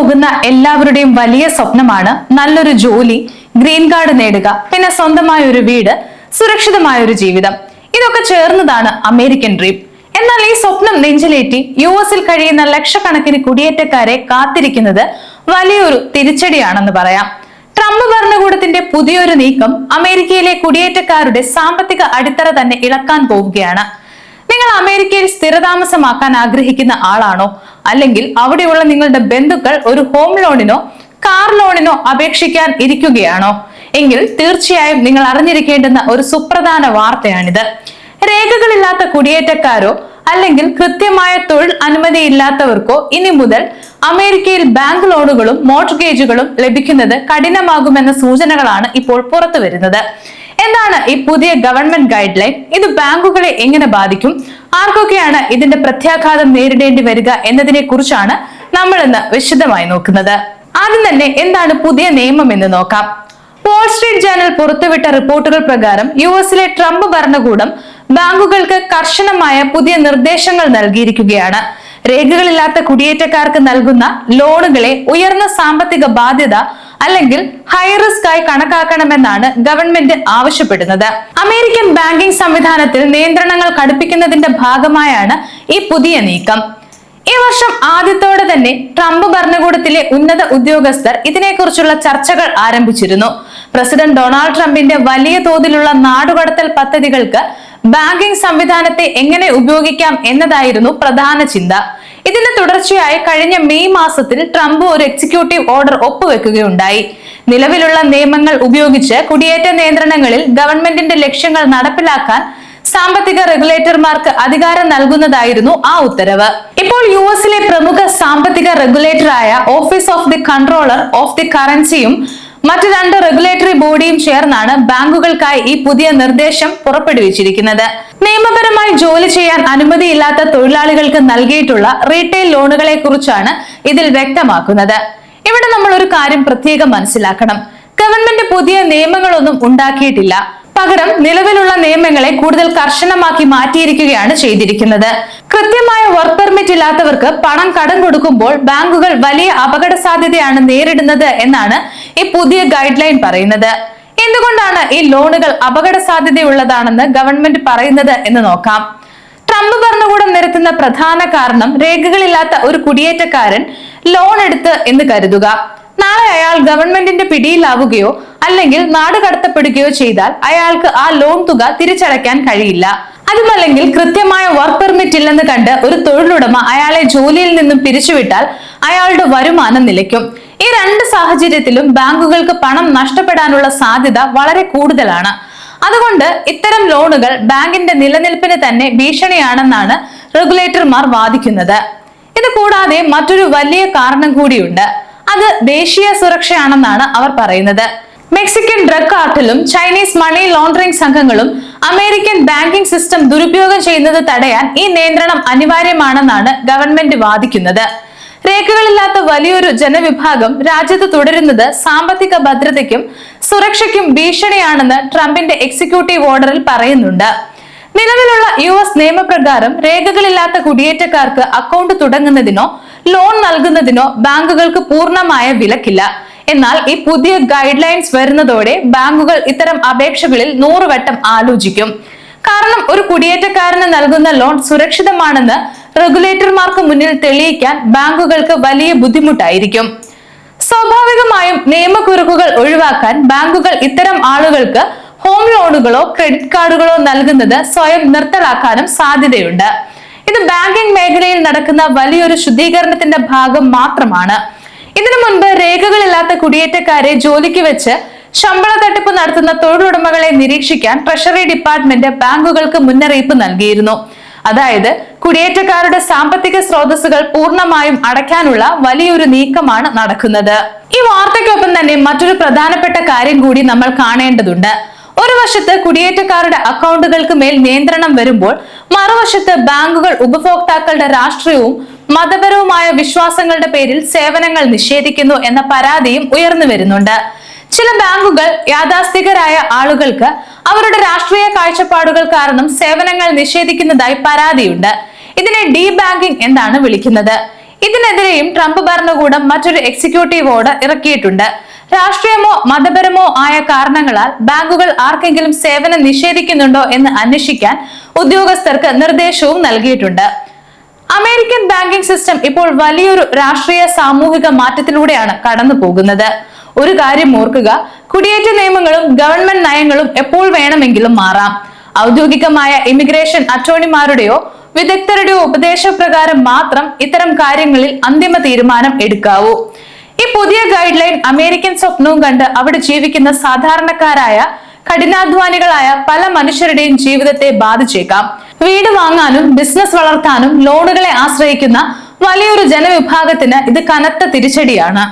പോകുന്ന എല്ലാവരുടെയും വലിയ സ്വപ്നമാണ് നല്ലൊരു ജോലി, ഗ്രീൻ കാർഡ് നേടുക, പിന്നെ സ്വന്തമായ ഒരു വീട്, സുരക്ഷിതമായ ഒരു ജീവിതം. ഇതൊക്കെ ചേർന്നതാണ് അമേരിക്കൻ ഡ്രീം. എന്നാൽ ഈ സ്വപ്നം നെഞ്ചിലേറ്റി US കഴിയുന്ന ലക്ഷക്കണക്കിന് കുടിയേറ്റക്കാരെ കാത്തിരിക്കുന്നത് വലിയൊരു തിരിച്ചടിയാണെന്ന് പറയാം. ട്രംപ് ഭരണകൂടത്തിന്റെ പുതിയൊരു നീക്കം അമേരിക്കയിലെ കുടിയേറ്റക്കാരുടെ സാമ്പത്തിക അടിത്തറ തന്നെ ഇളക്കാൻ പോവുകയാണ്. നിങ്ങൾ അമേരിക്കയിൽ സ്ഥിരതാമസമാക്കാൻ ആഗ്രഹിക്കുന്ന ആളാണോ? അല്ലെങ്കിൽ അവിടെയുള്ള നിങ്ങളുടെ ബന്ധുക്കൾ ഒരു ഹോം ലോണിനോ കാർ ലോണിനോ അപേക്ഷിക്കാൻ ഇരിക്കുകയാണോ? എങ്കിൽ തീർച്ചയായും നിങ്ങൾ അറിഞ്ഞിരിക്കേണ്ടുന്ന ഒരു സുപ്രധാന വാർത്തയാണിത്. രേഖകളില്ലാത്ത കുടിയേറ്റക്കാരോ അല്ലെങ്കിൽ കൃത്യമായ തൊഴിൽ അനുമതിയില്ലാത്തവർക്കോ ഇനി മുതൽ അമേരിക്കയിൽ ബാങ്ക് ലോണുകളും മോർട്ട്ഗേജുകളും ലഭിക്കുന്നത് കഠിനമാകുമെന്ന സൂചനകളാണ് ഇപ്പോൾ പുറത്തു വരുന്നത്. എന്താണ് ഈ പുതിയ ഗവൺമെന്റ് ഗൈഡ് ലൈൻ? ഇത് ബാങ്കുകളെ എങ്ങനെ ബാധിക്കും? ആർക്കൊക്കെയാണ് ഇതിന്റെ പ്രത്യാഘാതം നേരിടേണ്ടി വരിക എന്നതിനെ കുറിച്ചാണ് നമ്മൾ ഇന്ന് വിശദമായി നോക്കുന്നത്. ആദ്യം തന്നെ എന്താണ് പുതിയ നിയമം എന്ന് നോക്കാം. വാൾ സ്ട്രീറ്റ് ജേർണൽ പുറത്തുവിട്ട റിപ്പോർട്ടുകൾ പ്രകാരം US ട്രംപ് ഭരണകൂടം ബാങ്കുകൾക്ക് കർശനമായ പുതിയ നിർദ്ദേശങ്ങൾ നൽകിയിരിക്കുകയാണ്. രേഖകളില്ലാത്ത കുടിയേറ്റക്കാർക്ക് നൽകുന്ന ലോണുകളെ ഉയർന്ന സാമ്പത്തിക ബാധ്യത അല്ലെങ്കിൽ ഹൈ റിസ്ക് ആയി കണക്കാക്കണമെന്നാണ് ഗവൺമെന്റ് ആവശ്യപ്പെടുന്നത്. അമേരിക്കൻ ബാങ്കിംഗ് സംവിധാനത്തിൽ നിയന്ത്രണങ്ങൾ കടുപ്പിക്കുന്നതിന്റെ ഭാഗമായാണ് ഈ പുതിയ നീക്കം. ഈ വർഷം ആദ്യത്തോടെ തന്നെ ട്രംപ് ഭരണകൂടത്തിലെ ഉന്നത ഉദ്യോഗസ്ഥർ ഇതിനെക്കുറിച്ചുള്ള ചർച്ചകൾ ആരംഭിച്ചിരുന്നു. പ്രസിഡന്റ് ഡൊണാൾഡ് ട്രംപിന്റെ വലിയ തോതിലുള്ള നാടുകടത്തൽ പദ്ധതികൾക്ക് ബാങ്കിംഗ് സംവിധാനത്തെ എങ്ങനെ ഉപയോഗിക്കാം എന്നതായിരുന്നു പ്രധാന ചിന്ത. ഇതിന്റെ തുടർച്ചയായി കഴിഞ്ഞ മെയ് മാസത്തിൽ ട്രംപ് ഒരു എക്സിക്യൂട്ടീവ് ഓർഡർ ഒപ്പുവെക്കുകയുണ്ടായി. നിലവിലുള്ള നിയമങ്ങൾ ഉപയോഗിച്ച് കുടിയേറ്റ നിയന്ത്രണങ്ങളിൽ ഗവൺമെന്റിന്റെ ലക്ഷ്യങ്ങൾ നടപ്പിലാക്കാൻ സാമ്പത്തിക റെഗുലേറ്റർമാർക്ക് അധികാരം നൽകുന്നതായിരുന്നു ആ ഉത്തരവ്. ഇപ്പോൾ US പ്രമുഖ സാമ്പത്തിക റെഗുലേറ്ററായ office of the controller of the കറൻസിയും മറ്റു 2 റെഗുലേറ്ററി ബോഡിയും ചേർന്നാണ് ബാങ്കുകൾക്കായി ഈ പുതിയ നിർദ്ദേശം പുറപ്പെടുവിച്ചിരിക്കുന്നത്. നിയമപരമായി ജോലി ചെയ്യാൻ അനുമതിയില്ലാത്ത തൊഴിലാളികൾക്ക് നൽകിയിട്ടുള്ള റീറ്റെയിൽ ലോണുകളെ കുറിച്ചാണ് ഇതിൽ വ്യക്തമാക്കുന്നത്. ഇവിടെ നമ്മൾ ഒരു കാര്യം പ്രത്യേകം മനസ്സിലാക്കണം. ഗവൺമെന്റ് പുതിയ നിയമങ്ങളൊന്നും ഉണ്ടാക്കിയിട്ടില്ല. പകരം നിലവിലുള്ള നിയമങ്ങളെ കൂടുതൽ കർശനമാക്കി മാറ്റിയിരിക്കുകയാണ് ചെയ്തിരിക്കുന്നത്. കൃത്യമായ വർക്ക് പെർമിറ്റ് ഇല്ലാത്തവർക്ക് പണം കടം കൊടുക്കുമ്പോൾ ബാങ്കുകൾ വലിയ അപകട സാധ്യതയാണ് നേരിടുന്നത് എന്നാണ് ഈ പുതിയ ഗൈഡ് ലൈൻ പറയുന്നത്. എന്തുകൊണ്ടാണ് ഈ ലോണുകൾ അപകട സാധ്യതയുള്ളതാണെന്ന് ഗവൺമെന്റ് പറയുന്നത് എന്ന് നോക്കാം. ട്രംപ് ഭരണകൂടം നിരത്തുന്ന പ്രധാന കാരണം രേഖകളില്ലാത്ത ഒരു കുടിയേറ്റക്കാരൻ ലോൺ എടുത്ത് എന്ന് കരുതുക. നാളെ അയാൾ ഗവൺമെന്റിന്റെ പിടിയിലാവുകയോ അല്ലെങ്കിൽ നാട് കടത്തപ്പെടുകയോ ചെയ്താൽ അയാൾക്ക് ആ ലോൺ തുക തിരിച്ചടയ്ക്കാൻ കഴിയില്ല. അതുമല്ലെങ്കിൽ കൃത്യമായ വർക്ക് പെർമിറ്റ് ഇല്ലെന്ന് കണ്ട് ഒരു തൊഴിലുടമ അയാളെ ജോലിയിൽ നിന്നും പിരിച്ചുവിട്ടാൽ അയാളുടെ വരുമാനം നിലയ്ക്കും. ഈ 2 സാഹചര്യത്തിലും ബാങ്കുകൾക്ക് പണം നഷ്ടപ്പെടാനുള്ള സാധ്യത വളരെ കൂടുതലാണ്. അതുകൊണ്ട് ഇത്തരം ലോണുകൾ ബാങ്കിന്റെ നിലനിൽപ്പിന് തന്നെ ഭീഷണിയാണെന്നാണ് റെഗുലേറ്റർമാർ വാദിക്കുന്നത്. ഇത് കൂടാതെ മറ്റൊരു വലിയ കാരണം കൂടിയുണ്ട്. അത് ദേശീയ സുരക്ഷയാണെന്നാണ് അവർ പറയുന്നത്. മെക്സിക്കൻ ഡ്രഗ് കാർട്ടലും ചൈനീസ് മണി ലോണ്ടറിംഗ് സംഘങ്ങളും അമേരിക്കൻ ബാങ്കിംഗ് സിസ്റ്റം ദുരുപയോഗം ചെയ്യുന്നത് തടയാൻ ഈ നിയന്ത്രണം അനിവാര്യമാണെന്നാണ് ഗവൺമെന്റ് വാദിക്കുന്നത്. രേഖകളില്ലാത്ത വലിയൊരു ജനവിഭാഗം രാജ്യത്ത് തുടരുന്നത് സാമ്പത്തിക ഭദ്രതയ്ക്കും സുരക്ഷയ്ക്കും ഭീഷണിയാണെന്ന് ട്രംപിന്റെ എക്സിക്യൂട്ടീവ് ഓർഡറിൽ പറയുന്നുണ്ട്. നിലവിലുള്ള US നിയമപ്രകാരം രേഖകളില്ലാത്ത കുടിയേറ്റക്കാർക്ക് അക്കൗണ്ട് തുടങ്ങുന്നതിനോ ലോൺ നൽകുന്നതിനോ ബാങ്കുകൾക്ക് പൂർണ്ണമായ വിലക്കില്ല. എന്നാൽ ഈ പുതിയ ഗൈഡ് ലൈൻസ് വരുന്നതോടെ ബാങ്കുകൾ ഇത്തരം അപേക്ഷകളിൽ 100 വട്ടം ആലോചിക്കും. കാരണം ഒരു കുടിയേറ്റക്കാരന് നൽകുന്ന ലോൺ സുരക്ഷിതമാണെന്ന് റെഗുലേറ്റർമാർക്ക് മുന്നിൽ തെളിയിക്കാൻ ബാങ്കുകൾക്ക് വലിയ ബുദ്ധിമുട്ടായിരിക്കും. സ്വാഭാവികമായും നിയമക്കുരുക്കുകൾ ഒഴിവാക്കാൻ ബാങ്കുകൾ ഇത്തരം ആളുകൾക്ക് ഹോം ലോണുകളോ ക്രെഡിറ്റ് കാർഡുകളോ നൽകുന്നത് സ്വയം നിർത്തലാക്കാനും സാധ്യതയുണ്ട്. ഇത് ബാങ്കിംഗ് മേഖലയിൽ നടക്കുന്ന വലിയൊരു ശുദ്ധീകരണത്തിന്റെ ഭാഗം മാത്രമാണ്. ഇതിനു മുൻപ് രേഖകളില്ലാത്ത കുടിയേറ്റക്കാരെ ജോലിക്ക് വെച്ച് ശമ്പള തട്ടിപ്പ് നടത്തുന്ന തൊഴിലുടമകളെ നിരീക്ഷിക്കാൻ ട്രഷറി ഡിപ്പാർട്ട്മെന്റ് ബാങ്കുകൾക്ക് മുന്നറിയിപ്പ് നൽകിയിരുന്നു. അതായത് കുടിയേറ്റക്കാരുടെ സാമ്പത്തിക സ്രോതസ്സുകൾ പൂർണ്ണമായും അടയ്ക്കാനുള്ള വലിയൊരു നീക്കമാണ് നടക്കുന്നത്. ഈ വാർത്തയ്ക്കൊപ്പം തന്നെ മറ്റൊരു പ്രധാനപ്പെട്ട കാര്യം കൂടി നമ്മൾ കാണേണ്ടതുണ്ട്. ഒരു വശത്ത് കുടിയേറ്റക്കാരുടെ അക്കൗണ്ടുകൾക്ക് മേൽ നിയന്ത്രണം വരുമ്പോൾ മറുവശത്ത് ബാങ്കുകൾ ഉപഭോക്താക്കളുടെ രാഷ്ട്രീയവും മതപരവുമായ വിശ്വാസങ്ങളുടെ പേരിൽ സേവനങ്ങൾ നിഷേധിക്കുന്നു എന്ന പരാതിയും ഉയർന്നു വരുന്നുണ്ട്. ചില ബാങ്കുകൾ യാഥാസ്ഥികരായ ആളുകൾക്ക് അവരുടെ രാഷ്ട്രീയ കാഴ്ചപ്പാടുകൾ കാരണം സേവനങ്ങൾ നിഷേധിക്കുന്നതായി പരാതിയുണ്ട്. ഇതിനെ ഡീ ബാങ്കിംഗ് എന്നാണ് വിളിക്കുന്നത്. ഇതിനെതിരെയും ട്രംപ് ഭരണകൂടം മറ്റൊരു എക്സിക്യൂട്ടീവ് ഓർഡർ ഇറക്കിയിട്ടുണ്ട്. രാഷ്ട്രീയമോ മതപരമോ ആയ കാരണങ്ങളാൽ ബാങ്കുകൾ ആർക്കെങ്കിലും സേവനം നിഷേധിക്കുന്നുണ്ടോ എന്ന് അന്വേഷിക്കാൻ ഉദ്യോഗസ്ഥർക്ക് നിർദ്ദേശവും നൽകിയിട്ടുണ്ട്. അമേരിക്കൻ ബാങ്കിംഗ് സിസ്റ്റം ഇപ്പോൾ വലിയൊരു രാഷ്ട്രീയ സാമൂഹിക മാറ്റത്തിലൂടെയാണ് കടന്നു പോകുന്നത്. ഒരു കാര്യം ഓർക്കുക, കുടിയേറ്റ നിയമങ്ങളും ഗവൺമെന്റ് നയങ്ങളും എപ്പോൾ വേണമെങ്കിലും മാറാം. ഔദ്യോഗികമായ ഇമിഗ്രേഷൻ അറ്റോർണിമാരുടെയോ വിദഗ്ധരുടെയോ ഉപദേശപ്രകാരം മാത്രം ഇത്തരം കാര്യങ്ങളിൽ അന്തിമ തീരുമാനം എടുക്കാവൂ. ഈ പുതിയ ഗൈഡ് ലൈൻ അമേരിക്കൻ സ്വപ്നവും കണ്ട് അവിടെ ജീവിക്കുന്ന സാധാരണക്കാരായ കഠിനാധ്വാനികളായ പല മനുഷ്യരുടെയും ജീവിതത്തെ ബാധിച്ചേക്കാം. വീട് വാങ്ങാനും ബിസിനസ് വളർത്താനും ലോണുകളെ ആശ്രയിക്കുന്ന വലിയൊരു ജനവിഭാഗത്തിന് ഇത് കനത്ത തിരിച്ചടിയാണ്.